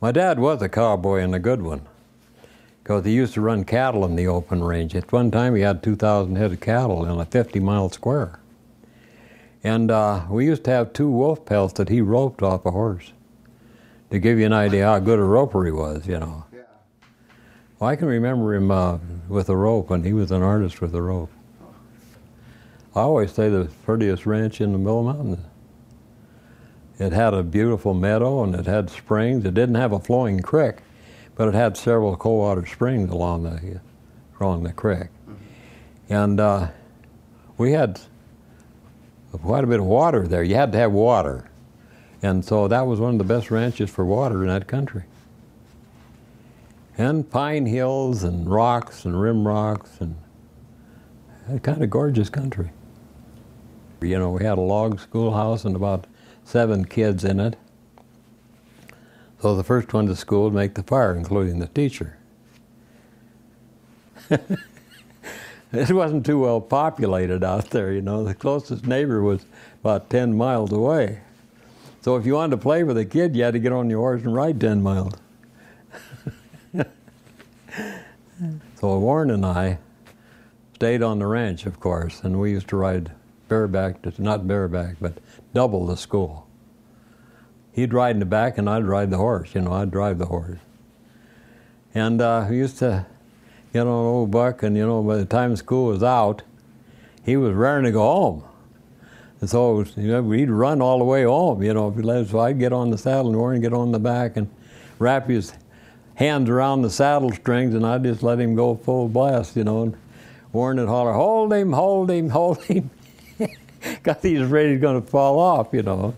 My dad was a cowboy and a good one, because he used to run cattle in the open range. At one time he had 2,000 head of cattle in a 50-mile square. And we used to have 2 wolf pelts that he roped off a horse, to give you an idea how good a roper he was, you know. Yeah. Well, I can remember him with a rope, and he was an artist with a rope. I always say the prettiest ranch in the middle of the mountains. It had a beautiful meadow, and it had springs. It didn't have a flowing creek, but it had several cold water springs along the creek. And we had quite a bit of water there. You had to have water. And so that was one of the best ranches for water in that country. And pine hills and rocks and rim rocks, and a kind of gorgeous country. You know, we had a log schoolhouse and about 7 kids in it. So the first one to school would make the fire, including the teacher. It wasn't too well populated out there, you know. The closest neighbor was about 10 miles away. So if you wanted to play with a kid, you had to get on your horse and ride 10 miles. So Warren and I stayed on the ranch, of course, and we used to ride bareback, not bareback, but double the school. He'd ride in the back and I'd ride the horse, you know, I'd drive the horse. And we used to get on old Buck, and you know, by the time school was out, he was raring to go home. And so, you know, he'd run all the way home, you know, if he let us. So I'd get on the saddle and Warren get on the back and wrap his hands around the saddle strings, and I'd just let him go full blast, you know. And Warren would holler, "Hold him, hold him, hold him," because he was ready to fall off, you know.